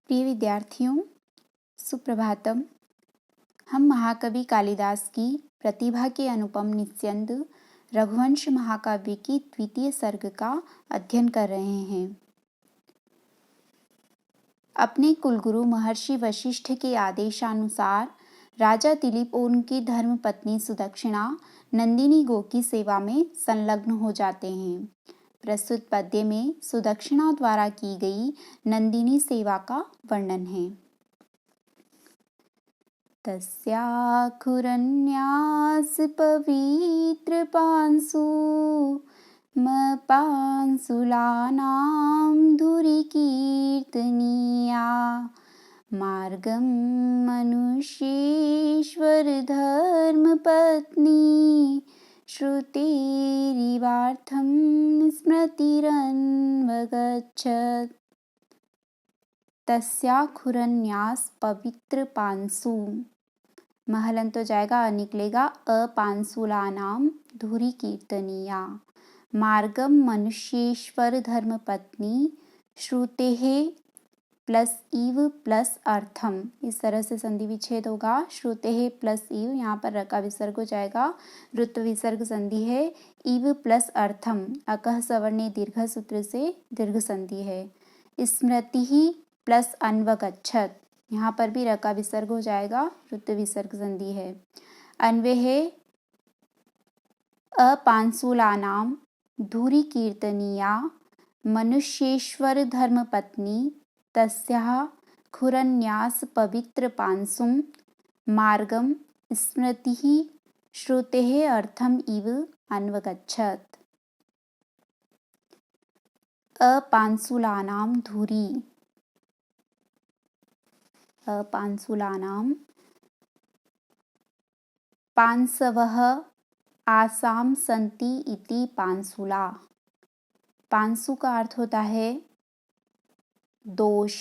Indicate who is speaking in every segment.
Speaker 1: प्रिय विद्यार्थियों, सुप्रभातम। हम महाकवि कालिदास की प्रतिभा के अनुपम निस्यंद रघुवंश महाकाव्य की द्वितीय सर्ग का अध्ययन कर रहे हैं। अपने कुलगुरु महर्षि वशिष्ठ के आदेशानुसार राजा दिलीप और उनकी धर्मपत्नी सुदक्षिणा नंदिनी गो की सेवा में संलग्न हो जाते हैं। प्रस्तुत पद्य में सुदक्षिणा द्वारा की गई नंदिनी सेवा का वर्णन है। तस्याखुरन्यास पवित्र पांसु पांसुलानां धुरि कीर्तनीया मार्गं मनुष्येश्वर धर्मपत्नी श्रुतेरिवार्थं स्मृतिरन्वगच्छत्। तस्याखुरन्यास पवित्र पांसु, महलंत तो जाएगा, निकलेगा अपांसुलानाम धुरि कीर्तनीया मार्गम मनुष्येश्वर धर्मपत्नी श्रुतेः प्लस इव प्लस अर्थम, इस तरह से संधि विच्छेद होगा। श्रुतेः प्लस इव, यहाँ पर र का विसर्ग हो जाएगा, ऋत्व विसर्ग संधि है। इव प्लस अर्थम, अकह सवर्णे दीर्घ सूत्र से दीर्घ संधि है। स्मृति ही प्लस अन्वगच्छत, यहाँ पर भी र का विसर्ग हो जाएगा, ऋत्व विसर्ग संधि है। अन्वय है अपांसुलानाम धुरि कीर्तनीया मनुष्येश्वर धर्मपत्नी तस्याः खुरन्यास पवित्र पांसुम मार्गम स्मृतिः श्रुतेः अर्थम इव अन्वगच्छत्। अपांसुलानाम धुरि, अपांसुलानाम पांसवः आसाम सन्ति इति पांसुला। पांसु का अर्थ होता है दोष,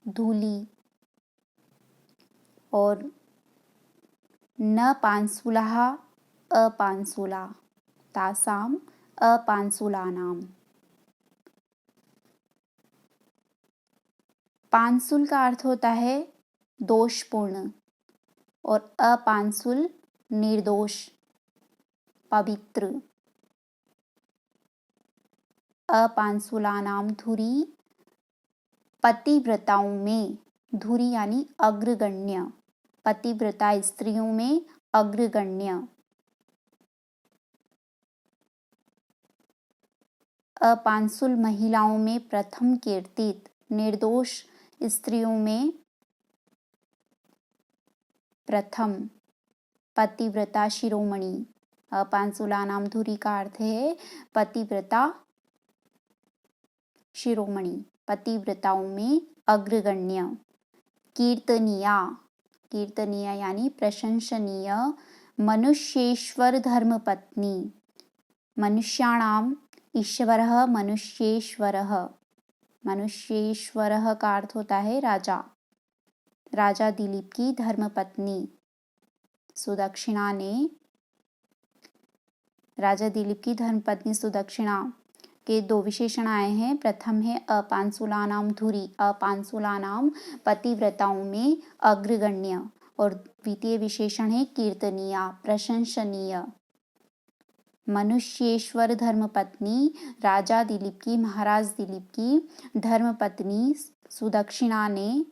Speaker 1: धूली, और न पांसुलाः अपांसुला, तासाम अपांसुलानाम। पांसुल का अर्थ होता है दोषपूर्ण और अपांसुल निर्दोष, पवित्र। अपांसुलानाम धुरि, पतिव्रताओं में, धुरि यानी अग्रगण्य, पतिव्रता स्त्रियों में अग्रगण्य। अपांसुल महिलाओं में प्रथम कीर्तित, निर्दोष स्त्रियों में प्रथम, पतिव्रता शिरोमणि। अपांसुलानाम धुरि का अर्थ है पतिव्रता शिरोमणि, पतिव्रताओं में अग्रगण्य। कीर्तनीया, कीर्तनीय यानी प्रशंसनीय, मनुष्येश्वर धर्मपत्नी, मनुष्याणाम ईश्वरः मनुष्येश्वरः, मनुष्येश्वरः का अर्थ होता है राजा, राजा दिलीप की धर्मपत्नी सुदक्षिणा ने, राजा दिलीप की धर्मपत्नी सुदक्षिणा के दो विशेषण आए हैं। प्रथम है अपांसुलानाम धुरि, अपांसुलानाम पतिव्रताओं में अग्रगण्य, और द्वितीय विशेषण है कीर्तनीया, प्रशंसनीय। मनुष्येश्वर धर्मपत्नी, राजा दिलीप की, महाराज दिलीप की धर्मपत्नी सुदक्षिणा ने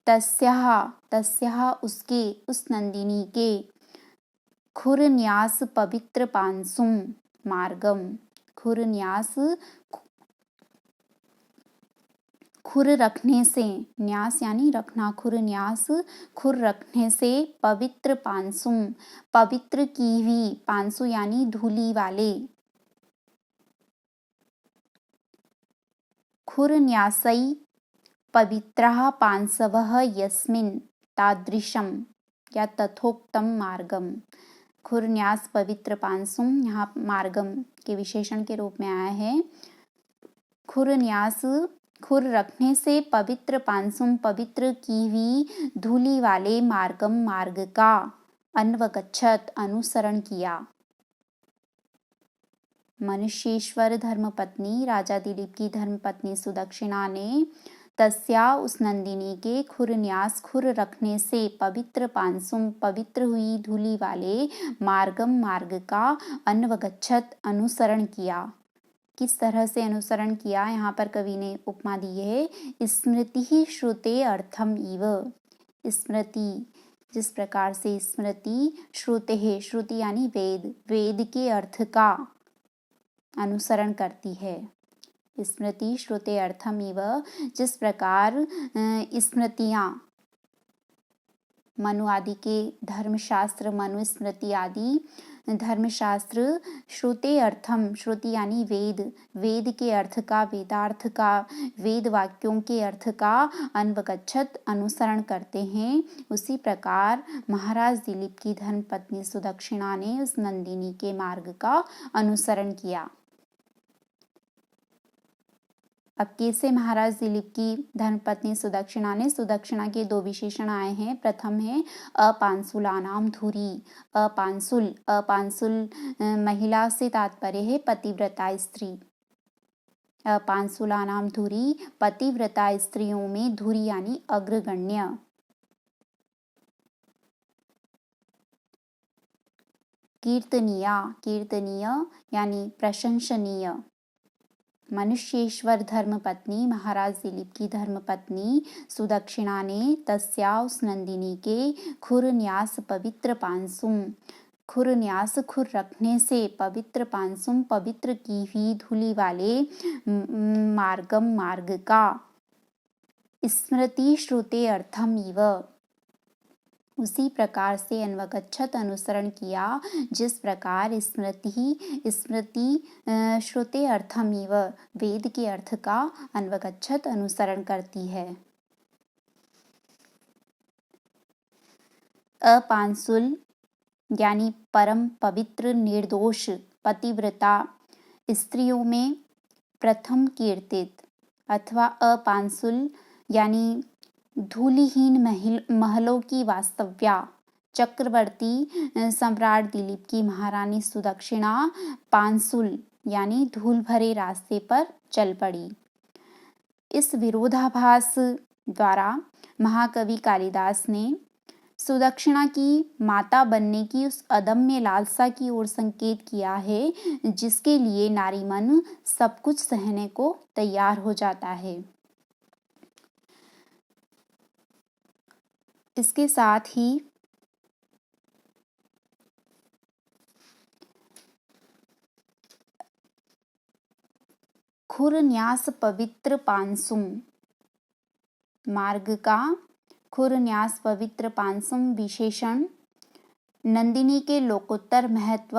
Speaker 1: तस्याः, तस्याः उसके, उस नंदिनी के, खुरन्यास पवित्र पांसुम मार्गम, खुरन्यास खुर रखने से, न्यास यानी रखना, खुरन्यास खुर रखने से, पवित्र पांसुम पवित्र की हुई, पांसु यानी धूली वाले, खुरन्यासै पवित्रः पांसवः यस्मिन् तादृशम या तथोक्तम मार्गम। खुरन्यास पवित्र पांसुम यहाँ मार्गम के विशेषण के रूप में आया है। खुरन्यास खुर रखने से, पवित्र पांसुम पवित्र की हुई धूली वाले, मार्गम मार्ग का, अन्वगच्छत अनुसरण किया। मनुष्येश्वर धर्मपत्नी, राजा दिलीप की धर्मपत्नी सुदक्षिणा ने तस्या उस नंदिनी के खुरन्यास खुर रखने से पवित्र पांसुम पवित्र हुई धूलि वाले मार्गम मार्ग का अन्वगच्छत अनुसरण किया। किस तरह से अनुसरण किया, यहाँ पर कवि ने उपमा दी है स्मृति ही श्रुते अर्थम इव। स्मृति, जिस प्रकार से स्मृति श्रुते है, श्रुति यानी वेद, वेद के अर्थ का अनुसरण करती है। स्मृति श्रुते अर्थम इव, जिस प्रकार स्मृतियाँ मनु आदि के धर्मशास्त्र, मनुस्मृति आदि धर्मशास्त्र श्रुते अर्थम, श्रुति यानी वेद, वेद के अर्थ का, वेदार्थ का, वेद वाक्यों के अर्थ का अन्वगच्छत अनुसरण करते हैं, उसी प्रकार महाराज दिलीप की धर्मपत्नी सुदक्षिणा ने उस नंदिनी के मार्ग का अनुसरण किया। अब कैसे महाराज दिलीप की धर्मपत्नी सुदक्षिणा ने, सुदक्षिणा के दो विशेषण आए हैं। प्रथम है अपांसुलानाम धुरी। अपांसुल, अपांसुल महिला से तात्पर्य है पतिव्रता स्त्री। अपांसुलानाम धुरी, पतिव्रता स्त्रियों में धुरी यानी अग्रगण्य। कीर्तनीया, कीर्तनीय यानी प्रशंसनीय। मनुष्येश्वर धर्मपत्नी महाराज दिलीप की धर्मपत्नी सुदक्षिणा ने तस्या उस नंदिनी के खुरन्यास पवित्र पांसुम, खुरन्यास खुर रखने से पवित्र पांसुम पवित्र की हुई धूलि वाले मार्गम मार्ग का स्मृति श्रुते अर्थम इव, उसी प्रकार से अन्वगच्छत अनुसरण किया जिस प्रकार स्मृति श्रुते अर्थमिव, वेद के अर्थ का अन्वगच्छत अनुसरण करती है। अपांसुल यानी परम पवित्र निर्दोष पतिव्रता स्त्रियों में प्रथम कीर्तित, अथवा अपांसुल यानी धूलिहीन महलों की वास्तव्या चक्रवर्ती सम्राट दिलीप की महारानी सुदक्षिणा पांसुल यानी धूल भरे रास्ते पर चल पड़ी। इस विरोधाभास द्वारा महाकवि कालिदास ने सुदक्षिणा की माता बनने की उस अदम्य लालसा की ओर संकेत किया है जिसके लिए नारी मन सब कुछ सहने को तैयार हो जाता है। इसके साथ ही खुरन्यास पवित्र पांसुम मार्ग का खुरन्यास पवित्र पांसुम विशेषण नंदिनी के लोकोत्तर महत्व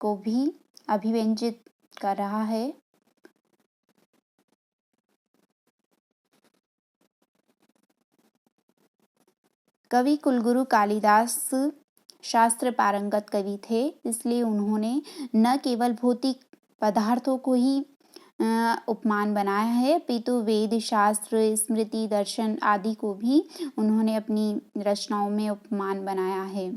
Speaker 1: को भी अभिव्यंजित कर रहा है। कवि कुलगुरु कालिदास शास्त्र पारंगत कवि थे, इसलिए उन्होंने न केवल भौतिक पदार्थों को ही उपमान बनाया है, अपितु वेद शास्त्र स्मृति दर्शन आदि को भी उन्होंने अपनी रचनाओं में उपमान बनाया है।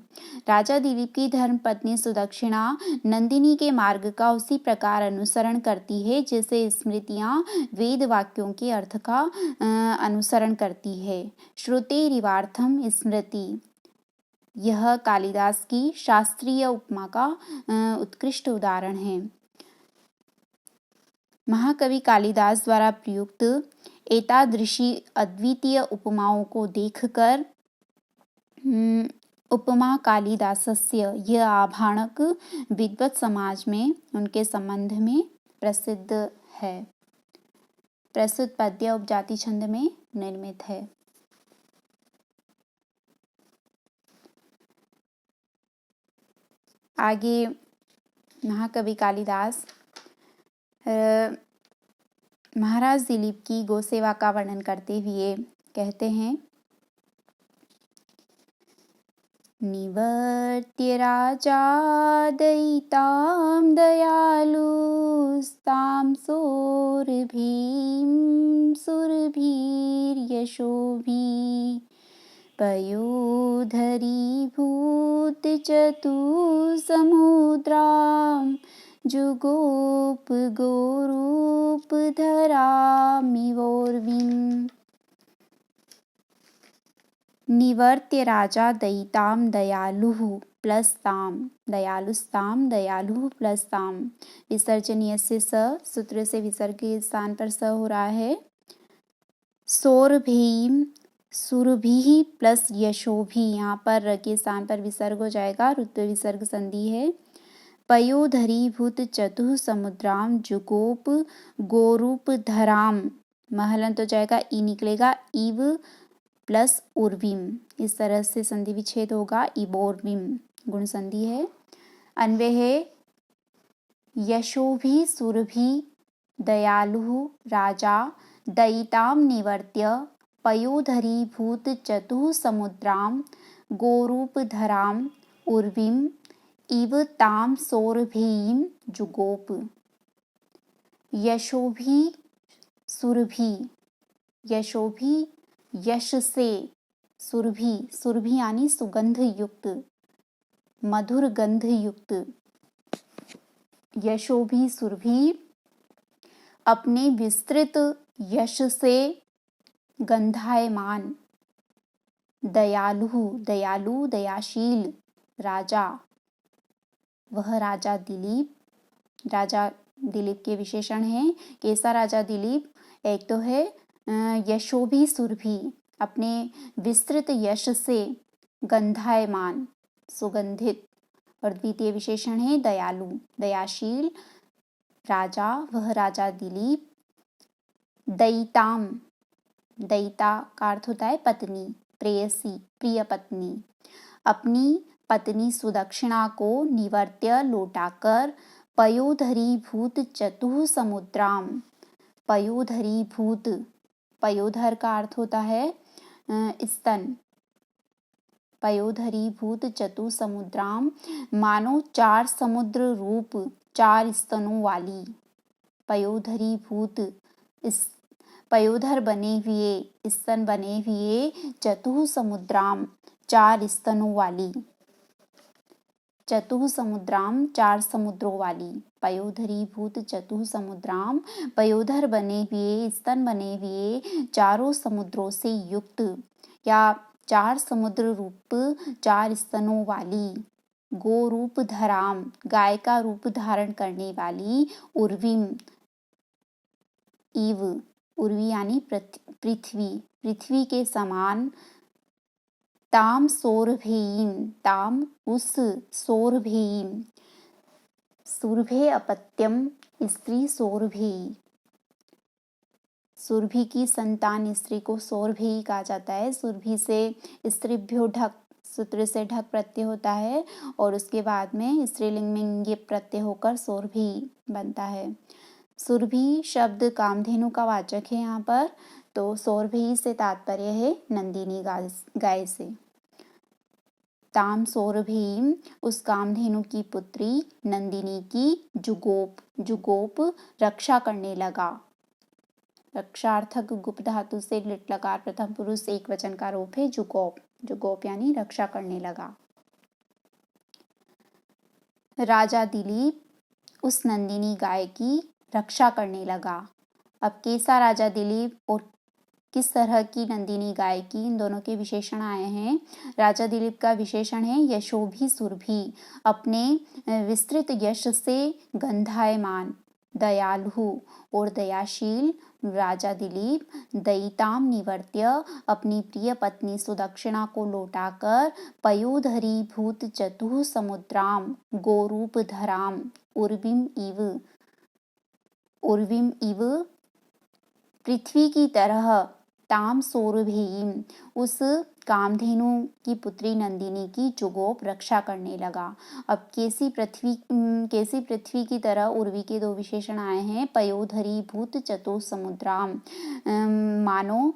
Speaker 1: राजा दिलीप की धर्मपत्नी सुदक्षिणा नंदिनी के मार्ग का उसी प्रकार अनुसरण करती है जैसे स्मृतियाँ वेद वाक्यों के अर्थ का अनुसरण करती है। श्रुते रिवार्थम स्मृति, यह कालिदास की शास्त्रीय उपमा का उत्कृष्ट उदाहरण है। महाकवि कालिदास द्वारा प्रयुक्त एतादृशी अद्वितीय उपमाओं को देखकर उपमा कालिदासस्य यह आभाणक विद्वत समाज में उनके संबंध में प्रसिद्ध है। प्रस्तुत पद्य उपजाति छंद में निर्मित है। आगे महाकवि कालिदास महाराज दिलीप की गोसेवा का वर्णन करते हुए कहते हैं, निवर्त्य राजा दयितां दयालुस्तां सोरभीं सुरभीर्यशोभी पयोधरीभूत चतुसमुद्रां जुगोप गोरूप धरामिवोर्विं। निवर्त्य राजा दयिताम दयालुः प्लस ताम, दयालुस्ताम, दयालुः प्लस ताम। विसर्जनीय से स, सूत्र से विसर्ग के स्थान पर स हो रहा है। सोरभीम सुरभि प्लस यशोभी, यहाँ पर र के स्थान पर विसर्ग हो जाएगा, रुत्व विसर्ग संधि है। पयोधरीभूत चतुः समुद्राम जुगोप गोरूप धराम, महलंत हो जाएगा, ई निकलेगा, इव प्लस उर्विम, इस तरह से संधि विच्छेद होगा, इबोर्विम गुण संधि है। अन्वय है यशोभि सुरभि दयालु राजा दयिताम निवर्त्य पयोधरीभूत चतुः समुद्राम गोरूप धराम उर्विम इव ताम सौरभीम जुगोप। यशोभि सुरभि, यशोभि यश से, सुरभि, सुरभि यानी सुगंध युक्त, मधुर गंध युक्त। यशोभि सुरभि अपने विस्तृत यश से गंधायमान। दयालु, दयालु दयाशील राजा, वह राजा दिलीप, राजा दिलीप के विशेषण हैं। कैसा राजा दिलीप? एक तो है यशोभि सुरभि, अपने विस्तृत यश से गंधायमान, सुगंधित। और द्वितीय विशेषण है दयालु, दयाशील राजा, वह राजा दिलीप। दयिताम, दयिता का अर्थ होता है पत्नी, प्रेयसी, प्रिय पत्नी। अपनी पत्नी सुदक्षिणा को निवर्त्य लौटाकर पयोधरीभूत चतुः समुद्राम, पयोधरीभूत, पयोधर का अर्थ होता है स्तन, पयोधरीभूत चतुः समुद्राम मानो 4 समुद्र रूप 4 स्तनों वाली। पयोधरीभूत, पयोधर बने हुए, स्तन बने हुए, चतुः समुद्राम 4 स्तनों वाली, चतुः समुद्राम 4 समुद्रों वाली। पयोधरीभूत चतुः समुद्राम, पयोधर बने हुए, स्तन बने हुए, 4 समुद्रों से युक्त, या 4 समुद्र रूप 4 स्तनों वाली। गोरूप धराम, गाय का रूप धारण करने वाली। उर्विम, इव, उर्वी यानी पृथ्वी, पृथ्वी के समान। ताम सौरभीम, ताम उस, सौरभीम सुरभे अपत्यम स्त्री सौरभी, सुरभि की संतान स्त्री को सौरभी कहा जाता है। सुरभि से स्त्रीभ्यो ढक, सूत्र से ढक प्रत्यय होता है और उसके बाद में स्त्रीलिंग में इंगे प्रत्यय होकर सौरभी बनता है। सुरभि शब्द कामधेनु का वाचक है यहाँ पर, तो सौरभी से तात्पर्य है नंदिनी गाय से। ताम सौरभीम, उस कामधेनु की पुत्री नंदिनी की जुगोप, जुगोप रक्षा करने लगा। रक्षार्थक गुप धातु से लिट लकार प्रथम पुरुष एक वचन का रूप है जुगोप, जुगोप यानी रक्षा करने लगा। राजा दिलीप उस नंदिनी गाय की रक्षा करने लगा। अब कैसा राजा दिलीप और किस तरह की नंदिनी गाय की, इन दोनों के विशेषण आए हैं। राजा दिलीप का विशेषण है यशोभि सुरभि, अपने विस्तृत यश से गंधायमान। दयालु और दयाशील राजा दिलीप। दयिताम निवर्त्य, अपनी प्रिय पत्नी सुदक्षिणा को लौटाकर। पयोधरीभूत चतुः समुद्राम गोरूप धराम उर्विम इव, उर्विम इव पृथ्वी की तरह। ताम सौरभीम, उस कामधेनु की पुत्री नंदिनी की जुगोप रक्षा करने लगा। अब कैसी पृथ्वी की तरह उर्वी के 2 विशेषण आए हैं। पयोधरीभूत चतुः समुद्राम, मानो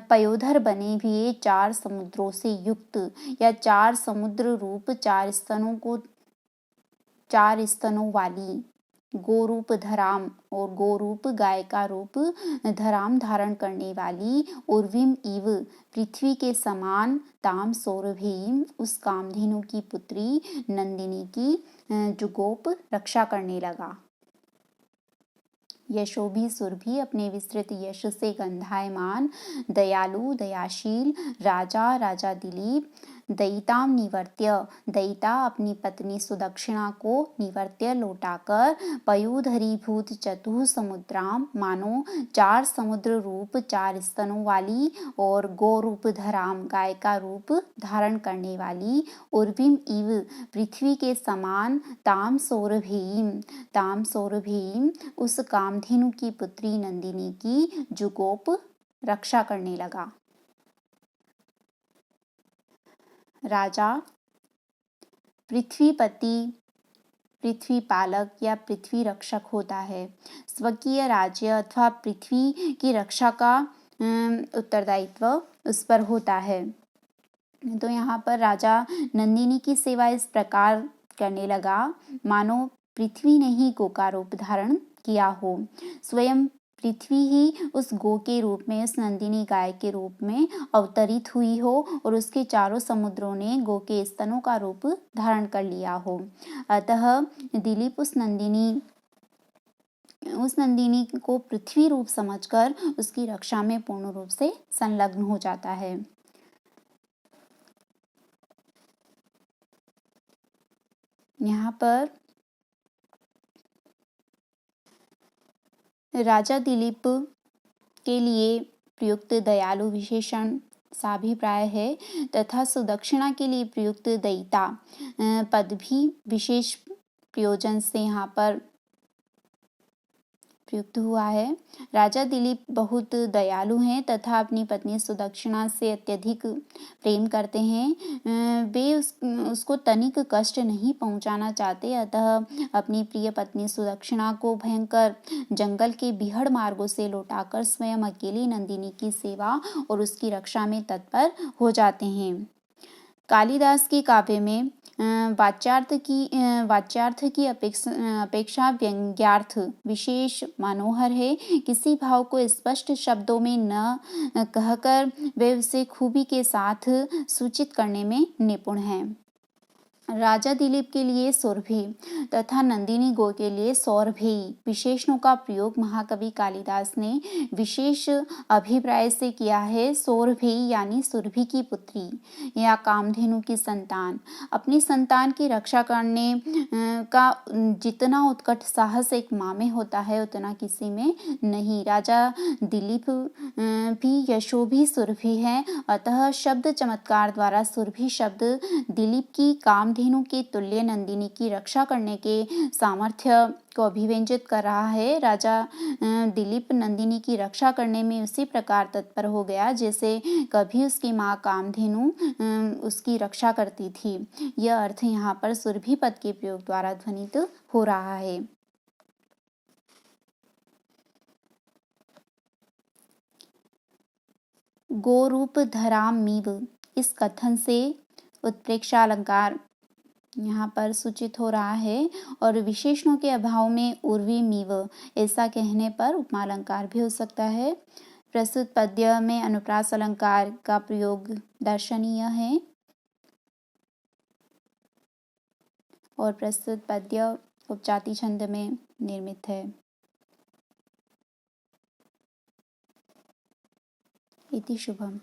Speaker 1: पयोधर बने हुए 4 समुद्रों से युक्त, या 4 समुद्र रूप 4 स्तनों को, 4 स्तनों वाली। गोरूप धराम, और गोरूप गाय का रूप धराम धारण करने वाली। उर्विम इव, पृथ्वी के समान। ताम सौरभीम, उस कामधेनु की पुत्री नंदिनी की जुगोप रक्षा करने लगा। यशोभी सुरभि अपने विस्तृत यश से गंधायमान, दयालु दयाशील राजा राजा दिलीप, दयिताम निवर्त्य दयिता अपनी पत्नी सुदक्षिणा को निवर्त्य लौटाकर, पयोधरीभूत चतुः समुद्राम मानो 4 समुद्र रूप 4 स्तनों वाली और गो रूप धराम गाय का रूप धारण करने वाली, उर्विम इव पृथ्वी के समान, ताम सौरभीम उस कामधेनु की पुत्री नंदिनी की जुगोप रक्षा करने लगा। राजा पृथ्वीपति पृथ्वी पालक या पृथ्वी रक्षक होता है। स्वकीय राज्य अथवा पृथ्वी की रक्षा का उत्तरदायित्व उस पर होता है। तो यहाँ पर राजा नंदिनी की सेवा इस प्रकार करने लगा मानो पृथ्वी ने ही गो का रूप धारण किया हो। स्वयं पृथ्वी ही उस गो के रूप में, उस नंदिनी गाय के रूप में अवतरित हुई हो और उसके चारों समुद्रों ने गो के स्तनों का रूप धारण कर लिया हो। अतः दिलीप उस नंदिनी को पृथ्वी रूप समझकर उसकी रक्षा में पूर्ण रूप से संलग्न हो जाता है। यहाँ पर राजा दिलीप के लिए प्रयुक्त दयालु विशेषण साभिप्राय है तथा सुदक्षिणा के लिए प्रयुक्त दयिता पद भी विशेष प्रयोजन से यहाँ पर प्रयुक्त हुआ है। राजा दिलीप बहुत दयालु हैं तथा अपनी पत्नी सुदक्षिणा से अत्यधिक प्रेम करते हैं। वे उसको तनिक कष्ट नहीं पहुंचाना चाहते, अतः अपनी प्रिय पत्नी सुदक्षिणा को भयंकर जंगल के बिहड़ मार्गों से लौटाकर स्वयं अकेली नंदिनी की सेवा और उसकी रक्षा में तत्पर हो जाते हैं। कालिदास के काव्य में वाच्यार्थ की अपेक्षा व्यंग्यार्थ विशेष मनोहर है। किसी भाव को स्पष्ट शब्दों में न कहकर वे उसे खूबी के साथ सूचित करने में निपुण हैं। राजा दिलीप के लिए सुरभि तथा नंदिनी गो के लिए सौरभेयी विशेषणों का प्रयोग महाकवि कालिदास ने विशेष अभिप्राय से किया है। सौरभेयी यानी सुरभि की पुत्री या कामधेनु की संतान। अपनी संतान की रक्षा करने का जितना उत्कट साहस एक माँ में होता है उतना किसी में नहीं। राजा दिलीप भी यशोभी सुरभि है, अतः शब्द चमत्कार द्वारा सुरभि शब्द दिलीप की कामधेनु के तुल्य नंदिनी की रक्षा करने के सामर्थ्य को अभिव्यंजित कर रहा है। राजा दिलीप नंदिनी की रक्षा करने में उसी प्रकार तत्पर हो गया जैसे कभी उसकी माँ कामधेनु उसकी रक्षा करती थी। यह अर्थ यहाँ पर सुरभि पद के प्रयोग द्वारा ध्वनित हो रहा है। गोरूप धरामीव इस कथन से उत्प्रेक्षा अलंकार यहाँ पर सूचित हो रहा है और विशेषणों के अभाव में उर्वीमीव ऐसा कहने पर उपमालंकार भी हो सकता है। प्रस्तुत पद्य में अनुप्रास अलंकार का प्रयोग दर्शनीय है और प्रस्तुत पद्य उपजाति छंद में निर्मित है। इति शुभम।